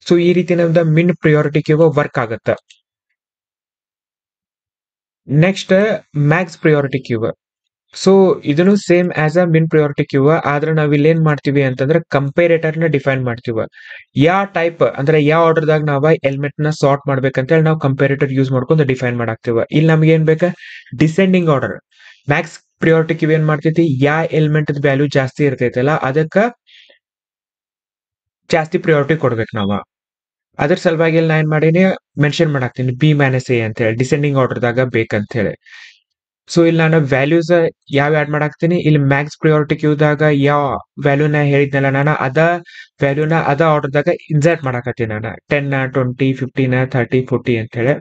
ಸೊ ಈ ರೀತಿ ನಮ್ದ ಮಿನ್ ಪ್ರಿಯಾರಿಟಿ ಕ್ಯೂ ವರ್ಕ್ ಆಗತ್ತ. Next max priority queue. So ಇದನ್ನು same as a min priority queue, ಆದ್ರೆ ನಾವ್ ಇಲ್ಲಿ ಏನ್ ಮಾಡ್ತೀವಿ ಅಂತಂದ್ರೆ ಕಂಪೇರೇಟರ್ ನ ಡಿಫೈನ್ ಮಾಡ್ತೀವಿ. ಯಾವ ಟೈಪ್ ಅಂದ್ರೆ ಯಾವ ಆರ್ಡರ್ದಾಗ ನಾವ ಎಲಿಮೆಂಟ್ ನ ಸಾರ್ಟ್ ಮಾಡ್ಬೇಕಂತ ಹೇಳಿ ನಾವು ಕಂಪೇರೇಟರ್ ಯೂಸ್ ಮಾಡ್ಕೊಂಡು ಡಿಫೈನ್ ಮಾಡಾಕ್ತಿವ. ಇಲ್ಲಿ ನಮ್ಗೆ ಏನ್ ಬೇಕಾ descending order. Max priority queue ಏನ್ ಮಾಡ್ತೈತಿ, ಯಾ ಎಲಿಮೆಂಟ್ ವ್ಯಾಲ್ಯೂ ಜಾಸ್ತಿ ಇರ್ತೈತಲ್ಲ ಅದಕ್ಕ ಜಾಸ್ತಿ ಪ್ರಿಯಾರಿಟಿ ಕೊಡ್ಬೇಕು ನಾವ. ಅದ್ರ ಸಲುವಾಗಿ ಇಲ್ಲಿ ನಾ ಏನ್ ಮಾಡೀನಿ ಮೆನ್ಷನ್ ಮಾಡಾಕ್ತೀನಿ B-A ಅಂತ ಹೇಳಿ ಡಿಸೆಂಡಿಂಗ್ ಆರ್ಡರ್ದಾಗ ಬೇಕಂತ ಹೇಳಿ. ಸೊ ಇಲ್ಲಿ ನಾನು ವ್ಯಾಲ್ಯೂಸ್ ಯಾವ ಆಡ್ ಮಾಡಾಕ್ತೀನಿ, ಇಲ್ಲಿ ಮ್ಯಾಕ್ಸ್ ಪ್ರಿಯಾರಿಟಿ ಕ್ಯೂದಾಗ ಯಾವ ವ್ಯಾಲ್ಯೂನ ಹೇಳಿದ್ನಲ್ಲ ನಾನು ಅದ ವ್ಯಾಲ್ಯೂನ ಅದ ಆರ್ಡರ್ದಾಗ ಇನ್ಸರ್ಟ್ ಮಾಡಾಕತ್ತೀನಿ ನಾನು 10, 20, 15, 30, 40 ಅಂತ ಹೇಳಿ.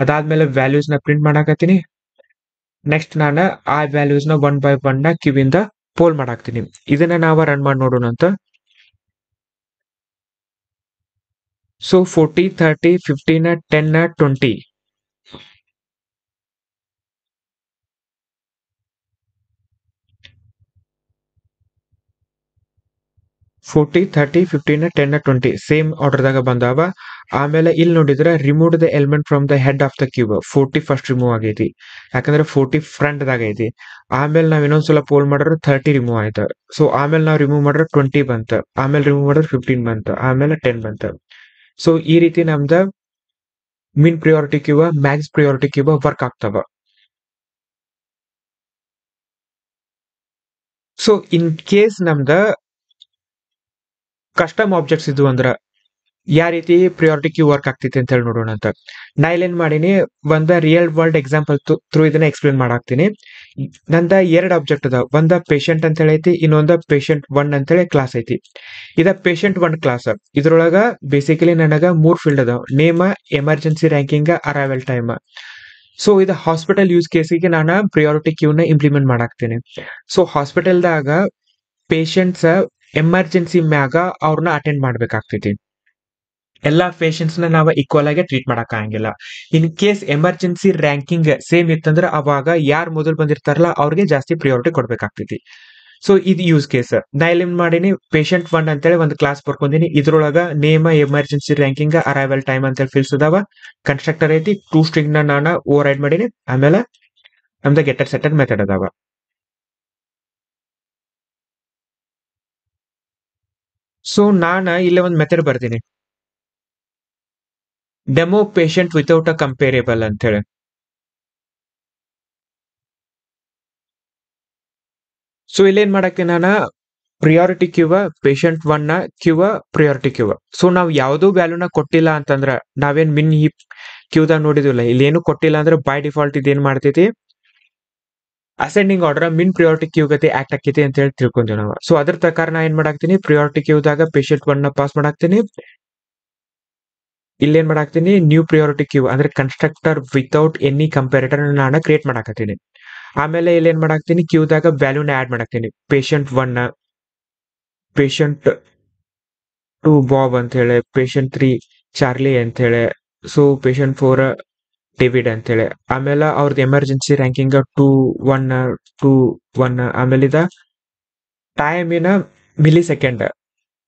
ಅದಾದ್ಮೇಲೆ ವ್ಯಾಲ್ಯೂಸ್ ನ ಪ್ರಿಂಟ್ ಮಾಡಾಕತ್ತೀನಿ. ನೆಕ್ಸ್ಟ್ ನಾನು ಆ ವ್ಯಾಲ್ಯೂಸ್ ನ 1 by 1 ನ ಕ್ಯೂವಿಂದ ಪೋಲ್ ಮಾಡಾಕ್ತೀನಿ. ಇದನ್ನ ನಾವ ರನ್ ಮಾಡಿ ನೋಡೋಣ ಅಂತ. ಸೊ 40, 30, 15, 10, 20. 40, 30, 15, 10, 20 ಸೇಮ್ ಆರ್ಡರ್ದಾಗ ಬಂದಾವ. ಆಮೇಲೆ ಇಲ್ಲಿ ನೋಡಿದ್ರೆ remove the element from the head of the cube 40 first remove ಆಗೈತಿ, ಯಾಕಂದ್ರೆ 40 ಫ್ರಂಟ್ ದಾಗ ಐತಿ. ಆಮೇಲೆ ನಾವ್ ಇನ್ನೊಂದ್ಸಲ ಪೋಲ್ ಮಾಡಿದ್ರೆ 30 ರಿಮೂವ್ ಆಯ್ತು. ಸೊ ಆಮೇಲೆ ನಾವ್ ರಿಮೂವ್ ಮಾಡಿದ್ರೆ 20 ಬಂತ, ಆಮೇಲೆ ರಿಮೂವ್ ಮಾಡಿದ್ರೆ 15 ಬಂತ, ಆಮೇಲೆ 10 ಬಂತ. ಸೊ ಈ ರೀತಿ ನಮ್ದ min priority queue max priority queue work ಆಗ್ತಾವ. ಸೊ ಇನ್ ಕೇಸ್ ನಮ್ದ ಕಸ್ಟಮ್ ಆಬ್ಜೆಕ್ಟ್ಸ್ ಇದ್ವು ಅಂದ್ರ ಯಾವ ರೀತಿ ಪ್ರಿಯಾರಿಟಿ ಕ್ಯೂ ವರ್ಕ್ ಆಗ್ತೈತಿ ಅಂತ ಹೇಳಿ ನೋಡೋಣ ಅಂತ. ನಾ ಇಲ್ಲೇನ್ ಮಾಡೀನಿ ಒಂದ ರಿಯಲ್ ವರ್ಲ್ಡ್ ಎಕ್ಸಾಂಪಲ್ ಥ್ರೂ ಇದನ್ನ ಎಕ್ಸ್ಪ್ಲೇನ್ ಮಾಡಾಕ್ತೀನಿ. ನಂದ 2 ಆಬ್ಜೆಕ್ಟ್ ಅದಾವ. ಒಂದ ಪೇಷಂಟ್ ಅಂತ ಹೇಳಿ ಐತಿ, ಇನ್ನೊಂದ ಪೇಷಂಟ್ 1 ಅಂತ ಹೇಳಿ ಕ್ಲಾಸ್ ಐತಿ. ಇದ ಪೇಷಂಟ್ 1 ಕ್ಲಾಸ್. ಇದ್ರೊಳಗ ಬೇಸಿಕಲಿ ನನಗ 3 ಫೀಲ್ಡ್ ಅದಾವ: name, emergency ranking, arrival time. So ಇದು ಹಾಸ್ಪಿಟಲ್ ಯೂಸ್ ಕೇಸಿಗೆ ನಾನು ಪ್ರಿಯಾರಿಟಿ ಕ್ಯೂನ ಇಂಪ್ಲಿಮೆಂಟ್ ಮಾಡಾಕ್ತೀನಿ. ಸೊ ಹಾಸ್ಪಿಟಲ್ದಾಗ ಪೇಷಂಟ್ಸ್ ಎಮರ್ಜೆನ್ಸಿ ಮ್ಯಾಗ ಅವ್ರನ್ನ ಅಟೆಂಡ್ ಮಾಡ್ಬೇಕಾಗ್ತೈತಿ. ಎಲ್ಲಾ ಪೇಷಂಟ್ಸ್ ನ ನಾವ ಈಕ್ವಲ್ ಆಗಿ ಟ್ರೀಟ್ ಮಾಡಕ್ ಆಗಂಗಿಲ್ಲ. In case emergency ranking same ಇತ್ತಂದ್ರ ಅವಾಗ ಯಾರು ಮೊದಲು ಬಂದಿರ್ತಾರಲ್ಲ ಅವ್ರಿಗೆ ಜಾಸ್ತಿ ಪ್ರಿಯಾರಿಟಿ ಕೊಡ್ಬೇಕಾಗ್ತೈತಿ. ಸೊ ಇದು ಯೂಸ್ ಕೇಸ್. ನಾ ಇಲ್ಲಿ ಮಾಡೀನಿ ಪೇಷಂಟ್ 1 ಅಂತೇಳಿ ಒಂದು ಕ್ಲಾಸ್ ಬರ್ಕೊಂದಿನಿ. ಇದ್ರೊಳಗ name, emergency ranking, arrival time ಅಂತೇಳಿ ಫೀಲ್ಡ್ಸ್ ಅದಾವ. ಕನ್ಸ್ಟ್ರಕ್ಟರ್ ಐತಿ, ಟೂ ಸ್ಟ್ರಿಂಗ್ ನ ನಾನು ಓವರ್ ರೈಡ್ ಮಾಡೀನಿ. ಆಮೇಲೆ ನಮ್ದ ಗೆಟರ್ ಸೆಟರ್ ಮೆಥಡ್ ಅದಾವ. ಸೊ ನಾನ ಇಲ್ಲೇ ಒಂದು ಮೆಥಡ್ ಬರ್ತೀನಿ, demo patient without a comparable ಅಂತ ಹೇಳಿ. ಸೊ ಇಲ್ಲೇನ್ ಮಾಡಕ್ಕೆ ನಾನು ಪ್ರಿಯಾರಿಟಿ ಕ್ಯೂವ ಪೇಷಂಟ್ ಒನ್ ನ ಕ್ಯೂವ ಪ್ರಿಯಾರಿಟಿ ಕ್ಯೂವ. ಸೊ ನಾವು ಯಾವುದೋ ವ್ಯಾಲ್ಯೂನ ಕೊಟ್ಟಿಲ್ಲ ಅಂತಂದ್ರ ನಾವೇನ್ ಮಿನ್ ಹೀಪ್ ಕ್ಯೂದಾಗ ನೋಡಿದಿಲ್ಲ, ಇಲ್ಲಿ ಏನು ಕೊಟ್ಟಿಲ್ಲ ಅಂದ್ರೆ ಬೈ ಡಿಫಾಲ್ಟ್ ಇದೇನ್ ಮಾಡ್ತೈತಿ, ಅಸೆಂಡಿಂಗ್ ಆರ್ಡರ್ ಮಿನ್ ಪ್ರಿಯಾರಿಟಿ ಕ್ಯೂ ಗತಿ ಆಕ್ಟ್ ಆಕೈತಿ ಅಂತ ಹೇಳಿ ತಿಳ್ಕೊಂತೀವಿ ನಾವು. ಸೊ ಅದ್ರ ಪ್ರಕಾರ ನಾ ಏನ್ ಮಾಡಾಕ್ತೀನಿ, ಪ್ರಿಯಾರಿಟಿ ಕ್ಯೂದಾಗ ಪೇಷಂಟ್ ಒನ್ ನ ಪಾಸ್ ಮಾಡಾಕ್ತೀನಿ. ಇಲ್ಲೇನ್ ಮಾಡಾಕ್ತೀನಿ, ನ್ಯೂ ಪ್ರಿಯಾರಿಟಿ ಕ್ಯೂ ಅಂದ್ರೆ ಕನ್ಸ್ಟ್ರಕ್ಟರ್ ವಿತೌಟ್ ಎನಿ ಕಂಪೇರಿಟರ್ ನಾನು ಕ್ರಿಯೇಟ್ ಮಾಡಾಕತ್ತೀನಿ. ಆಮೇಲೆ ಇಲ್ಲೇನ್ ಮಾಡಾಕ್ತೀನಿ, ಕ್ಯೂದಾಗ ವ್ಯಾಲ್ಯೂನ ಆಡ್ ಮಾಡಾಕ್ತೀನಿ. Patient one, patient two Bob ಅಂತ ಹೇಳಿ, ಪೇಷಂಟ್ 3 ಚಾರ್ಲಿ ಅಂತ ಹೇಳಿ, ಸೊ ಪೇಷಂಟ್ 4 ಡೇವಿಡ್ ಅಂತ ಹೇಳಿ. ಆಮೇಲೆ ಅವ್ರದ್ದು ಎಮರ್ಜೆನ್ಸಿ ರ್ಯಾಂಕಿಂಗ್ 2-1 ಆಮೇಲೆ ಇದ ಟೈಮ್ ಇನ ಮಿಲಿ ಸೆಕೆಂಡ್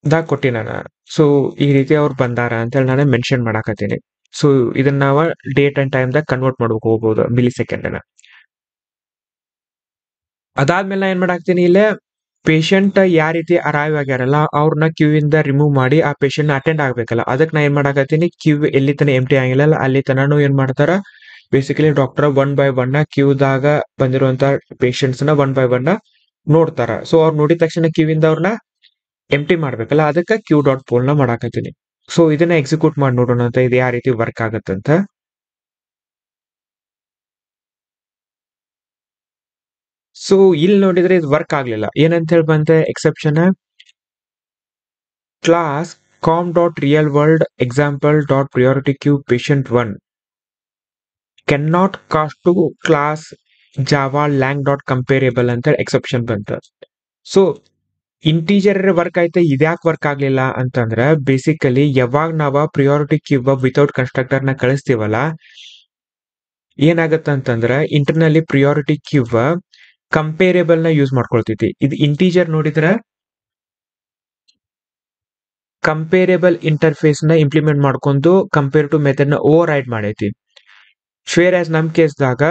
ದಾಗ ಕೊಟ್ಟಿ ನಾನು. ಸೊ ಈ ರೀತಿ ಅವ್ರು ಬಂದಾರ ಅಂತ ಹೇಳಿ ನಾನು ಮೆನ್ಷನ್ ಮಾಡಾಕತ್ತೀನಿ. ಸೊ ಇದನ್ನ ನಾವು ಡೇಟ್ ಅಂಡ್ ಟೈಮ್ ದಾಗ ಕನ್ವರ್ಟ್ ಮಾಡ್ಬೇಕು ಹೋಗ್ಬೋದು ಮಿಲಿ ಸೆಕೆಂಡ್ ನ. ಅದಾದ್ಮೇಲೆ ನಾ ಏನ್ ಮಾಡಾಕ್ತೀನಿ, ಇಲ್ಲೇ ಪೇಷಂಟ್ ಯಾವ ರೀತಿ ಅರೈವ್ ಆಗ್ಯಾರಲ್ಲ ಅವ್ರನ್ನ ಕ್ಯೂ ಇಂದ ರಿಮೂವ್ ಮಾಡಿ ಆ ಪೇಷಂಟ್ ಅಟೆಂಡ್ ಆಗ್ಬೇಕಲ್ಲ, ಅದಕ್ಕೆ ನಾ ಏನ್ ಮಾಡಾಕತ್ತೀನಿ, ಕ್ಯೂ ಎಲ್ಲಿ ತನ ಎಂಟಿ ಆಗಿಲ್ಲ ಅಲ್ಲಿ ತನೂ ಏನ್ ಮಾಡ್ತಾರ, ಬೇಸಿಕಲಿ ಡಾಕ್ಟರ್ 1 by 1 ಕ್ಯೂದಾಗ ಬಂದಿರುವಂತ ಪೇಷಂಟ್ಸ್ ನ 1 by 1 ನೋಡ್ತಾರ. ಸೊ ಅವ್ರು ನೋಡಿದ ತಕ್ಷಣ ಕ್ಯೂ ಇಂದ ಅವ್ರನ್ನ ಎಂಟಿ ಮಾಡ್ಬೇಕಲ್ಲ, ಅದಕ್ಕೆ ಕ್ಯೂ ಡಾಟ್ ಪೋಲ್ ನ ಮಾಡಾಕತ್ತೀನಿ. ಸೊ ಇದನ್ನ ಎಕ್ಸಿಕ್ಯೂಟ್ ಮಾಡಿ ನೋಡೋಣ ಅಂತ, ಇದು ಯಾವ ರೀತಿ ವರ್ಕ್ ಆಗತ್ತಂತ. ಸೊ ಇಲ್ಲಿ ನೋಡಿದ್ರೆ ಇದು ವರ್ಕ್ ಆಗ್ಲಿಲ್ಲ. ಏನಂತ ಹೇಳಿ ಬಂತೆ exception, class com dot real world example dot priority queue patient 1 can not cast to class Java lang dot comparable ಅಂತ ಎಕ್ಸೆಪ್ಷನ್ ಬಂತ. ಸೊ ಇಂಟೀಜರ್ ವರ್ಕ್ ಐತೆ, ಇದ್ಯಾಕ್ ವರ್ಕ್ ಆಗ್ಲಿಲ್ಲ ಅಂತಂದ್ರ ಬೇಸಿಕಲಿ ಯಾವಾಗ ನಾವ ಪ್ರಿಯಾರಿಟಿ ಕ್ಯೂ ವಿತೌಟ್ ಕನ್ಸ್ಟ್ರಕ್ಟರ್ ನ ಕಳಿಸ್ತೀವಲ್ಲ, ಏನಾಗತ್ತಂತಂದ್ರ ಇಂಟರ್ನಲ್ಲಿ ಪ್ರಿಯಾರಿಟಿ ಕ್ಯೂ ಕಂಪೇರೇಬಲ್ ನ ಯೂಸ್ ಮಾಡ್ಕೊಳ್ತೈತಿ. ಇದು ಇಂಟೀಜರ್ ನೋಡಿದ್ರ ಕಂಪೇರೇಬಲ್ ಇಂಟರ್ಫೇಸ್ ನ ಇಂಪ್ಲಿಮೆಂಟ್ ಮಾಡ್ಕೊಂಡು ಕಂಪೇರ್ ಟು ಮೆಥಡ್ ನ ಓವರ್ ರೈಡ್ ಮಾಡೈತಿ. ಶೇರ್ ಆಸ್ ನಮ್ ಕೇಸ್ದಾಗ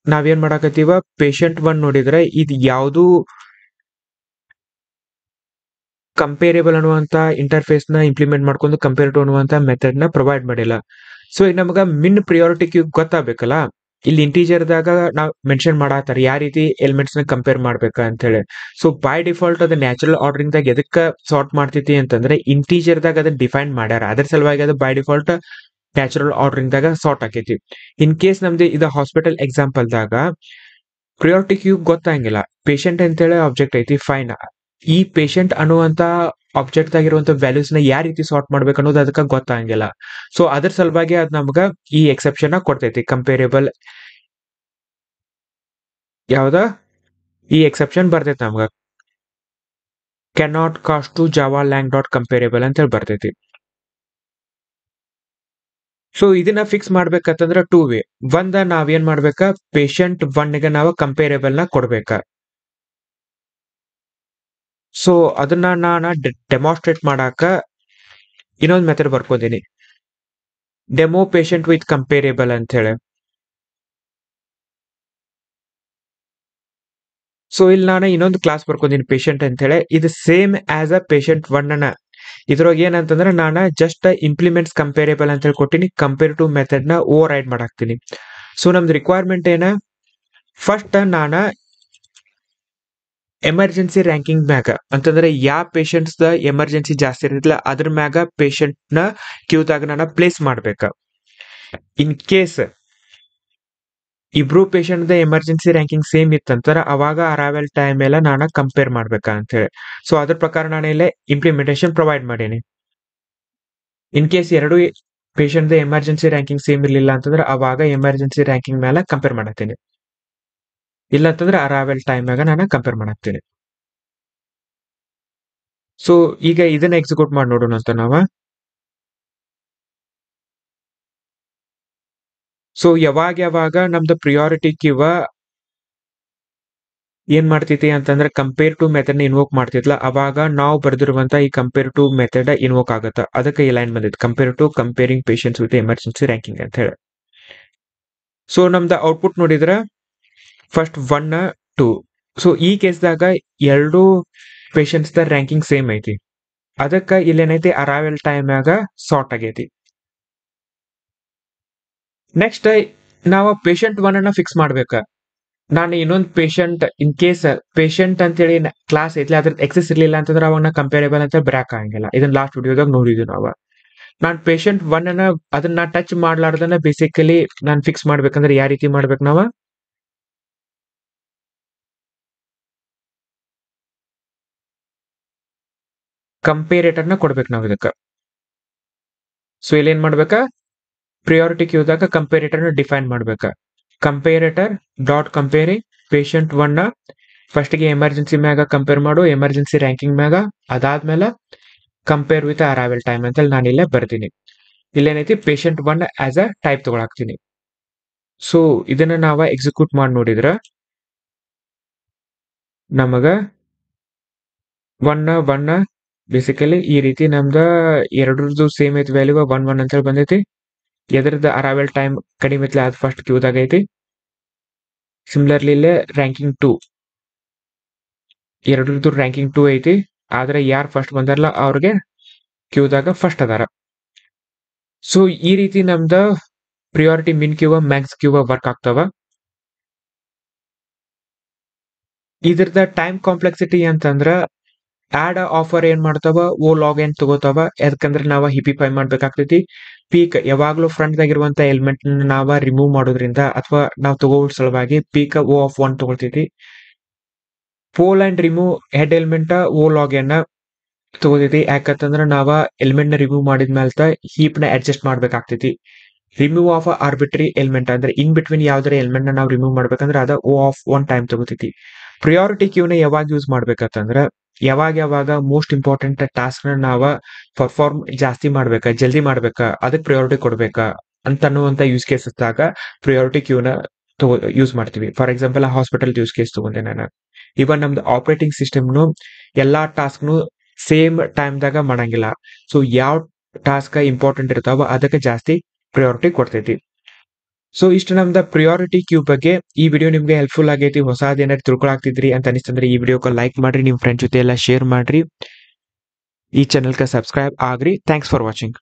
ನಾವೇನ್ ಮಾಡಾಕತ್ತೀವ, ಪೇಷಂಟ್ 1 ನೋಡಿದ್ರೆ ಇದು ಯಾವ್ದು ಕಂಪೇರೇಬಲ್ ಅನ್ನುವಂತ ಇಂಟರ್ಫೇಸ್ ನ ಇಂಪ್ಲಿಮೆಂಟ್ ಮಾಡ್ಕೊಂಡು ಕಂಪೇರ್ ಟು ಅನ್ನುವಂತ ಮೆಥಡ್ ನ ಪ್ರೊವೈಡ್ ಮಾಡಿಲ್ಲ. ಸೊ ಈಗ ನಮಗ ಮಿನ್ ಪ್ರಿಯಾರಿಟಿ ಕ್ಯೂ ಗೊತ್ತಾಗಬೇಕಲ್ಲ, ಇಲ್ಲಿ ಇಂಟೀಜರ್ದಾಗ ನಾವು ಮೆನ್ಷನ್ ಮಾಡಾತಾರ ಯಾವ ರೀತಿ ಎಲಿಮೆಂಟ್ಸ್ ನ ಕಂಪೇರ್ ಮಾಡ್ಬೇಕ ಅಂತ ಹೇಳಿ. ಸೊ ಬೈ ಡಿಫಾಲ್ಟ್ ಅದು ನ್ಯಾಚುರಲ್ ಆರ್ಡರಿಂಗ್ ದಾಗ ಎದಕ್ಕ ಸಾರ್ಟ್ ಮಾಡ್ತೈತಿ ಅಂತಂದ್ರೆ ಇಂಟೀಜರ್ದಾಗ ಅದನ್ನ ಡಿಫೈನ್ ಮಾಡ್ಯಾರ, ಅದ್ರ ಸಲುವಾಗಿ ಅದು ಬೈ ಡಿಫಾಲ್ಟ್ ನ್ಯಾಚುರಲ್ ಆರ್ಡರಿಂಗ್ ದಾಗ ಸಾರ್ಟ್ ಆಕೈತಿ. ಇನ್ ಕೇಸ್ ನಮ್ದು ಇದು ಹಾಸ್ಪಿಟಲ್ ಎಕ್ಸಾಂಪಲ್ ದಾಗ ಪ್ರಿಯಾರಿಟಿ ಕ್ಯೂ ಗೊತ್ತಾಗಿಲ್ಲ, ಪೇಷಂಟ್ ಅಂತೇಳಿ ಆಬ್ಜೆಕ್ಟ್ ಐತಿ, ಫೈನ್. ಈ ಪೇಷಂಟ್ ಅನ್ನುವಂತ ಆಬ್ಜೆಕ್ಟ್ ಆಗಿರುವಂತ ವ್ಯಾಲ್ಯೂಸ್ ನ ಯಾವ ರೀತಿ ಸಾರ್ಟ್ ಮಾಡ್ಬೇಕು ಅನ್ನೋದು ಅದಕ್ಕೆ ಗೊತ್ತಾಗಂಗಿಲ್ಲ. ಸೊ ಅದ್ರ ಸಲುವಾಗಿ ಅದ್ ನಮ್ಗ ಈ ಎಕ್ಸೆಪ್ಷನ್ ಕೊಡ್ತೈತಿ, ಕಂಪೇರೇಬಲ್ ಯಾವ್ದ ಈ ಎಕ್ಸೆಪ್ಷನ್ ಬರ್ತೈತಿ ನಮ್ಗ, can not cast to Java lang dot comparable ಅಂತ ಹೇಳಿ ಬರ್ತೈತಿ. ಸೊ ಇದನ್ನ ಫಿಕ್ಸ್ ಮಾಡ್ಬೇಕಂತಂದ್ರ 2 ವೇ. ಒಂದ ನಾವೇನ್ ಮಾಡ್ಬೇಕ, ಪೇಷಂಟ್ 1 ಗೆ ನಾವು ಕಂಪೇರೇಬಲ್ ನ ಕೊಡ್ಬೇಕ. ಸೊ ಅದನ್ನ ನಾನು ಡೆಮಾನ್ಸ್ಟ್ರೇಟ್ ಮಾಡಾಕ ಇನ್ನೊಂದು method ಬರ್ಕೋದೀನಿ, demo patient with comparable ಅಂತ ಹೇಳಿ. ಸೊ ಇಲ್ಲಿ ನಾನು ಇನ್ನೊಂದು ಕ್ಲಾಸ್ ಬರ್ಕೋದೀನಿ ಪೇಷಂಟ್ ಅಂತ ಹೇಳಿ, ಇದು ಸೇಮ್ ಆಸ್ ಅ ಪೇಷಂಟ್ 1 ನ. ಇದ್ರೊಳಗೆ ಏನಂತಂದ್ರೆ ನಾನು ಜಸ್ಟ್ ಇಂಪ್ಲಿಮೆಂಟ್ಸ್ ಕಂಪೇರೇಬಲ್ ಅಂತ ಹೇಳಿ ಕೊಟ್ಟಿನಿ, ಕಂಪೇರ್ ಟು ಮೆಥಡ್ ನ ಓವರ್ ರೈಡ್ ಮಾಡಾಕ್ತೀನಿ. ಸೊ ನಮ್ದು ರಿಕ್ವೈರ್ಮೆಂಟ್ ಏನ, ಫಸ್ಟ್ ನಾನು ಎಮರ್ಜೆನ್ಸಿ ರ್ಯಾಂಕಿಂಗ್ ಮ್ಯಾಗ ಅಂತಂದ್ರೆ ಯಾವ ಪೇಷಂಟ್ಸ್ ದ ಎಮರ್ಜೆನ್ಸಿ ಜಾಸ್ತಿ ಇರಲಿಲ್ಲ ಅದ್ರ ಮ್ಯಾಗ ಪೇಷಂಟ್ ನ ಕ್ಯೂದಾಗ ನಾನು ಪ್ಲೇಸ್ ಮಾಡ್ಬೇಕ. ಇನ್ ಕೇಸ್ ಇಬ್ರು ಪೇಷಂಟ್ ದ ಎಮರ್ಜೆನ್ಸಿ ರ್ಯಾಂಕಿಂಗ್ ಸೇಮ್ ಇತ್ತಂತಾರ ಅವಾಗ ಅರೈವಲ್ ಟೈಮ್ ಎಲ್ಲ ನಾನು ಕಂಪೇರ್ ಮಾಡ್ಬೇಕ ಅಂತ ಹೇಳಿ. ಸೊ ಅದ್ರ ಪ್ರಕಾರ ನಾನು ಇಲ್ಲೇ ಇಂಪ್ಲಿಮೆಂಟೇಶನ್ ಪ್ರೊವೈಡ್ ಮಾಡೀನಿ. ಇನ್ ಕೇಸ್ ಎರಡು ಪೇಷಂಟ್ ದ ಎಮರ್ಜೆನ್ಸಿ ರ್ಯಾಂಕಿಂಗ್ ಸೇಮ್ ಇರ್ಲಿಲ್ಲ ಅಂತಂದ್ರೆ ಅವಾಗ ಎಮರ್ಜೆನ್ಸಿ ರ್ಯಾಂಕಿಂಗ್ ಮೇಲೆ ಕಂಪೇರ್ ಮಾಡತ್ತೀನಿ, ಇಲ್ಲ ಅಂತಂದ್ರೆ ಅರೈವಲ್ ಟೈಮ್ ಮ್ಯಾಗ ನಾನು ಕಂಪೇರ್ ಮಾಡತ್ತೀನಿ. ಸೊ ಈಗ ಇದನ್ನ ಎಕ್ಸಿಕ್ಯೂಟ್ ಮಾಡಿ ನೋಡೋಣ ಅಂತ ನಾವ. ಸೊ ಯಾವಾಗ ನಮ್ದು ಪ್ರಿಯಾರಿಟಿ ಕ್ಯೂ ಏನ್ ಮಾಡ್ತೈತಿ ಅಂತಂದ್ರೆ ಕಂಪೇರ್ ಟು ಮೆಥಡ್ ನ ಇನ್ವೋಕ್ ಮಾಡ್ತಿದ್ಲ, ಅವಾಗ ನಾವು ಬರ್ದಿರುವಂತ ಈ ಕಂಪೇರ್ ಟು ಮೆಥಡ್ ಇನ್ವೋಕ್ ಆಗತ್ತ. ಅದಕ್ಕೆ ಈ ಲೈನ್ ಬಂದಿತ್ತು, compare to comparing patients with emergency ranking ಅಂತ ಹೇಳಿ. ಸೊ ನಮ್ದು ಔಟ್ಪುಟ್ ನೋಡಿದ್ರೆ ಫಸ್ಟ್ 1 2. ಸೊ ಈ ಕೇಸ್ದಾಗ ಎರಡು ಪೇಷಂಟ್ಸ್ ದ ರ್ಯಾಂಕಿಂಗ್ ಸೇಮ್ ಐತಿ, ಅದಕ್ಕೆ ಇಲ್ಲೇನೈತಿ ಅರೈವಲ್ ಟೈಮ್ ಆಗ ಸಾರ್ಟ್ ಆಗೈತಿ. ನೆಕ್ಸ್ಟ್ ನಾವು ಪೇಷಂಟ್ 1 ಅನ್ನ ಫಿಕ್ಸ್ ಮಾಡ್ಬೇಕ. ನಾನು ಇನ್ನೊಂದು ಪೇಷಂಟ್ ಇನ್ ಕೇಸ್ ಪೇಷಂಟ್ ಅಂತೇಳಿ ಕ್ಲಾಸ್ ಐತ್ಲಿ ಅದ್ರ ಎಕ್ಸೆಸ್ ಇರ್ಲಿಲ್ಲ ಅಂತಂದ್ರೆ ಅವಾಗ ನಾ ಕಂಪೇರೇಬಲ್ ಅಂತ ಬರಕ್ ಆಗಂಗಿಲ್ಲ. ಇದನ್ನ ಲಾಸ್ಟ್ ವಿಡಿಯೋದಾಗ ನೋಡಿದ್ವಿ ನಾವು. ನಾನ್ ಪೇಷಂಟ್ ಒನ್ ಅನ್ನ ಅದನ್ನ ಟಚ್ ಮಾಡ್ಲಾರ್ದನ್ನ ಬೇಸಿಕಲಿ ನಾನ್ ಫಿಕ್ಸ್ ಮಾಡ್ಬೇಕಂದ್ರೆ ಯಾವ ರೀತಿ ಮಾಡ್ಬೇಕು ನಾವ ಕಂಪೇರೇಟರ್ ನ ಕೊಡ್ಬೇಕು ನಾವು ಇದಕ್ಕ. ಸೊ ಇಲ್ಲಿ ಏನ್ ಮಾಡ್ಬೇಕಾ, ಪ್ರಿಯಾರಿಟಿ ಕ್ಯೂದಾಗ ಕಂಪೇರೇಟರ್ ನ ಡಿಫೈನ್ ಮಾಡ್ಬೇಕ. ಕಂಪೇರೇಟರ್ ಡಾಟ್ ಕಂಪೇರಿಂಗ್ ಪೇಷಂಟ್ ಒನ್ ನ ಫಸ್ಟ್ ಗೆ ಎಮರ್ಜೆನ್ಸಿ ಮ್ಯಾಗ ಕಂಪೇರ್ ಮಾಡು, ಎಮರ್ಜೆನ್ಸಿ ರ್ಯಾಂಕಿಂಗ್ ಮ್ಯಾಗ, ಅದಾದ್ಮೇಲೆ ಕಂಪೇರ್ ವಿತ್ ಅರೈವಲ್ ಟೈಮ್ ಅಂತ ನಾನು ಇಲ್ಲೇ ಬರ್ತೀನಿ. ಇಲ್ಲೇನೈತಿ patient one as a type ತಗೊಳಾಕ್ತೀನಿ. ಸೊ ಇದನ್ನ ನಾವ ಎಕ್ಸಿಕ್ಯೂಟ್ ಮಾಡಿ ನೋಡಿದ್ರ ನಮಗ ಒನ್ ಬೇಸಿಕಲಿ ಈ ರೀತಿ ನಮ್ದ ಎರಡರದ್ದು ಸೇಮ್ ಐತಿ ವ್ಯಾಲ್ಯೂ 1 ಅಂತ ಹೇಳಿ ಬಂದೈತಿ. ಎದ್ರದ್ದು ಅರೈವಲ್ ಟೈಮ್ ಕಡಿಮೆ ಐತಿ ಅದು ಫಸ್ಟ್ ಕ್ಯೂದಾಗ ಐತಿ. ಸಿಮಿಲರ್ಲಿ ಇಲ್ಲೇ ರ್ಯಾಂಕಿಂಗ್ 2 ಎರಡರದ್ದು ರ್ಯಾಂಕಿಂಗ್ 2 ಐತಿ. ಆದ್ರೆ ಯಾರು ಫಸ್ಟ್ ಬಂದಾರಲ್ಲ ಅವ್ರಿಗೆ ಕ್ಯೂದಾಗ ಫಸ್ಟ್ ಅದಾರ. ಸೊ ಈ ರೀತಿ ನಮ್ದ ಪ್ರಿಯಾರಿಟಿ ಮಿನ್ ಕ್ಯೂವ ಮ್ಯಾಕ್ಸ್ ಕ್ಯೂವ ವರ್ಕ್ ಆಗ್ತಾವ. ಇದ್ರದ ಟೈಮ್ ಕಾಂಪ್ಲೆಕ್ಸಿಟಿ ಅಂತಂದ್ರ ಆಡ್ ಆಫರ್ ಏನ್ ಮಾಡ್ತಾವ ಓ ಲಾಗ್ ಏನ್ ತಗೋತಾವ. ಯಾಕಂದ್ರೆ ನಾವ ಹಿಪಿಫೈ ಮಾಡ್ಬೇಕಾಗ್ತೈತಿ. ಪೀಕ್ ಯಾವಾಗ್ಲೂ ಫ್ರಂಟ್ ಆಗಿರುವಂತ ಎಲಿಮೆಂಟ್ ನಾವ ರಿಮೂವ್ ಮಾಡೋದ್ರಿಂದ ಅಥವಾ ನಾವು ತಗೋ ಸಲುವಾಗಿ ಪೀಕ್ ಓ ಆಫ್ 1 ತಗೊಳ್ತೈತಿ. Poll and remove head element O log ಏನ ತಗೋತೈತಿ. ಯಾಕಂತಂದ್ರ ನಾವ ಎಲಿಮೆಂಟ್ ನ ರಿಮೂವ್ ಮಾಡಿದ್ಮೇಲೆ ಹೀಪ್ ನ ಅಡ್ಜಸ್ಟ್ ಮಾಡ್ಬೇಕಾಗ್ತೈತಿ. ರಿಮೂವ್ ಆಫ್ ಆರ್ಬಿಟ್ರಿ ಎಲಿಮೆಂಟ್ ಅಂದ್ರೆ ಇನ್ ಬಿಟ್ವೀನ್ ಯಾವ್ದಾರ ಎಲಿಮೆಂಟ್ ನ ನಾವು ರಿಮೂವ್ ಮಾಡ್ಬೇಕಂದ್ರೆ ಅದ ಓ ಆಫ್ 1 ಟೈಮ್ ತಗೋತೈತಿ. ಪ್ರಿಯಾರಿಟಿ ಕ್ಯೂನ ಯಾವಾಗ ಯೂಸ್ ಮಾಡ್ಬೇಕಂತಂದ್ರ ಯಾವಾಗ ಮೋಸ್ಟ್ ಇಂಪಾರ್ಟೆಂಟ್ ಟಾಸ್ಕ್ ನ ನಾವ ಪರ್ಫಾರ್ಮ್ ಜಾಸ್ತಿ ಮಾಡ್ಬೇಕ, ಜಲ್ದಿ ಮಾಡ್ಬೇಕ, ಅದಕ್ಕೆ ಪ್ರಿಯಾರಿಟಿ ಕೊಡ್ಬೇಕ ಅಂತ ಅನ್ನುವಂತ ಯೂಸ್ ಕೇಸಸ್ದಾಗ ಪ್ರಿಯಾರಿಟಿ ಕ್ಯೂನ ಯೂಸ್ ಮಾಡ್ತೀವಿ. For example hospital use case ತಗೊಂಡೆ ನಾನು. ಇವನ್ ನಮ್ದು ಆಪರೇಟಿಂಗ್ ಸಿಸ್ಟಮ್ನು ಎಲ್ಲಾ ಟಾಸ್ಕ್ನು ಸೇಮ್ ಟೈಮ್ದಾಗ ಮಾಡಂಗಿಲ್ಲ. ಸೊ ಯಾವ ಟಾಸ್ಕ್ ಇಂಪಾರ್ಟೆಂಟ್ ಇರ್ತಾವ ಅದಕ್ಕೆ ಜಾಸ್ತಿ ಪ್ರಿಯಾರಿಟಿ ಕೊಡ್ತೈತಿ. ಸೊ ಇಷ್ಟು ನಮ್ದ ಪ್ರಿಯಾರಿಟಿ ಕ್ಯೂ ಬಗ್ಗೆ. ಈ ವಿಡಿಯೋ ನಿಮ್ಗೆ ಹೆಲ್ಪ್ಫುಲ್ ಆಗೈತಿ, ಹೊಸದ್ ಏನಾದ್ರು ತಿಳ್ಕೊಳಾಗ್ತಿದ್ರಿ ಅಂತ ಅನಿಸ್ತಂದ್ರೆ ಈ ವಿಡಿಯೋಕ್ಕೆ ಲೈಕ್ ಮಾಡ್ರಿ, ನಿಮ್ ಫ್ರೆಂಡ್ಸ್ ಜೊತೆ ಎಲ್ಲ ಶೇರ್ ಮಾಡ್ರಿ, ಈ ಚಾನಲ್ಗೆ subscribe agri. Thanks for watching.